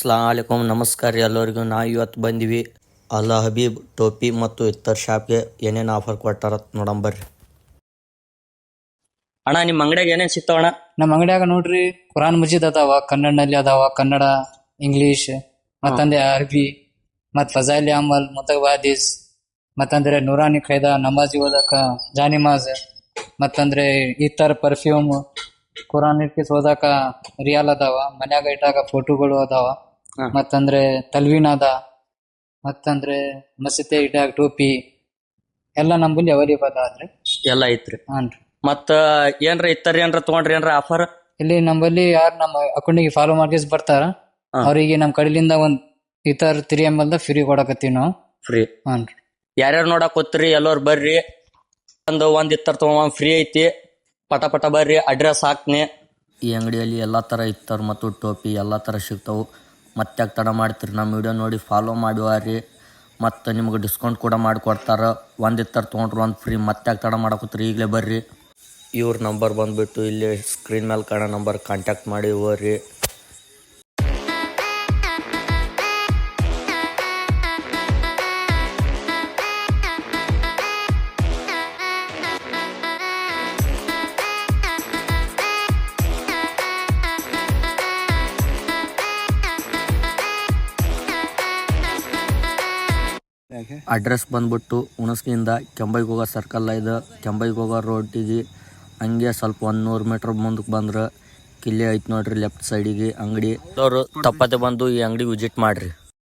ಅಸ್ಸಲಾಂ ವಲೈಕುಮ್, ನಮಸ್ಕಾರ ಎಲ್ಲರಿಗೂ. ನಾವು ಇವತ್ತು ಬಂದಿವಿ ಅಲ್ ಹಬೀಬ್ ಟೋಪಿ ಮತ್ತು ಇತರ್ ಶಾಪ್ಗೆ ಏನೇನು ಆಫರ್ ಕೊಟ್ಟಾರ ನೋಡಂಬರ್ರಿ. ಅಣ್ಣ ನಿಮ್ಮ ಅಂಗಡಿಯಾಗ ಏನೇನು ಸಿಗ್ತಾವಣ್ಣ? ನಮ್ಮ ಅಂಗಡಿಯಾಗ ನೋಡ್ರಿ ಕುರಾನ್ ಮಜೀದ್ ಅದಾವ, ಕನ್ನಡನಲ್ಲಿ ಅದಾವ, ಕನ್ನಡ, ಇಂಗ್ಲಿಷ್, ಮತ್ತಂದ್ರೆ ಅರಬಿ, ಮತ್ ಫಜಾಯಿಲ್ ಅಮಲ್, ಮುತವಾದೀಸ್, ಮತ್ತಂದ್ರೆ ನೂರಾನಿ ಖೈದಾ, ನಮಾಜಿ ಓದಕ ಜಾನಿಮಾಜ್, ಮತ್ತಂದ್ರೆ ಇತರ ಪರ್ಫ್ಯೂಮ್, ಕುರಾನ್ ಇಟ್ಕಿಸ್ ಓದಾಕ ರಿಯಾಲ್ ಅದಾವ, ಮನ್ಯಾಗ ಇಟ್ಟಾಗ ಫೋಟೋಗಳು ಅದಾವ, ಮತ್ತಂದ್ರೆ ತಲ್ವೀನ್ ಅದ, ಮತ್ತಂದ್ರೆ ಮಸೀತೆ ಇಟ್ಟಾಗ ಟೋಪಿ ಎಲ್ಲ ನಮ್ಮಲ್ಲಿ ಅವೈಲೇಬಲ್ ಆದ್ರಿ. ಎಲ್ಲ ಐತ್ರಿ. ಹಾನ್ರಿ. ಮತ್ತ ಏನ್ರ ಇತ್ತರ್ ಏನ್ರ ತಗೊಂಡ್ರಿ ಏನ್ರ ಆಫರ್? ಇಲ್ಲಿ ನಮ್ಮಲ್ಲಿ ಯಾರು ನಮ್ಮ ಅಕೌಂಟಿಗೆ ಫಾಲೋ ಮಾಡ್ಕೇಸ್ ಬರ್ತಾರ ಅವರಿಗೆ ನಮ್ಮ ಕಡೆಯಿಂದ ಒಂದ್ ಇತರ 3 ml ಫ್ರೀ ಕೊಡಕತ್ತೀವಿ ನಾವು. ಫ್ರೀ? ಹಾನ್ರಿ. ಯಾರ್ಯಾರು ನೋಡಕ್ ಕೂತ್ರಿ ಎಲ್ಲರೂ ಬರ್ರಿ. ಒಂದ್ ಇತ್ತರ್ ತಗೊಂಡ್ ಫ್ರೀ ಐತಿ. ಪಟ ಪಟ ಬರ್ರಿ, ಅಡ್ರೆಸ್ ಹಾಕ್ನಿ. ಈ ಅಂಗಡಿಯಲ್ಲಿ ಎಲ್ಲಾ ತರ ಇತ್ತರ್ ಮತ್ತು ಟೋಪಿ ಎಲ್ಲಾ ತರ ಸಿಗ್ತಾವು. ಮತ್ತೆ ತಡ ಮಾಡ್ತೀರಿ, ನಮ್ಮ ವಿಡಿಯೋ ನೋಡಿ ಫಾಲೋ ಮಾಡುವಾರಿ. ಮತ್ತು ನಿಮ್ಗೆ ಡಿಸ್ಕೌಂಟ್ ಕೂಡ ಮಾಡಿಕೊಡ್ತಾರ. ಒಂದು ಇತ್ತರ್ ತೊಗೊಂಡ್ರು ಒಂದು ಫ್ರೀ. ಮತ್ತೆ ತಡ ಮಾಡಕತ್ರಿ, ಈಗಲೇ ಬರ್ರಿ. ಇವ್ರ ನಂಬರ್ ಬಂದ್ಬಿಟ್ಟು ಇಲ್ಲಿ ಸ್ಕ್ರೀನ್ ಮೇಲೆ ಕಾಣೋ ನಂಬರ್ ಕಾಂಟ್ಯಾಕ್ಟ್ ಮಾಡಿ ಹೋಗ್ರಿ. ಅಡ್ರೆಸ್ ಬಂದ್ಬಿಟ್ಟು ಹುಣಸ್ಗಿಂದ ಕೆಂಬೈಗೆ ಹೋಗೋ ಸರ್ಕಲ್ ಇದು. ಕೆಂಬೈಗೆ ಹೋಗೋ ರೋಡಿಗೆ ಹಂಗೆ ಸ್ವಲ್ಪ 100 ಮೀಟ್ರ್ ಮುಂದಕ್ಕೆ ಬಂದ್ರೆ ಕಿಲ್ಲಿ ಐತೆ ನೋಡ್ರಿ, ಲೆಫ್ಟ್ ಸೈಡಿಗೆ ಅಂಗಡಿ. ಅವರು ತಪ್ಪದೆ ಬಂದು ಈ ಅಂಗಡಿ ವಿಸಿಟ್ ಮಾಡ್ರಿ.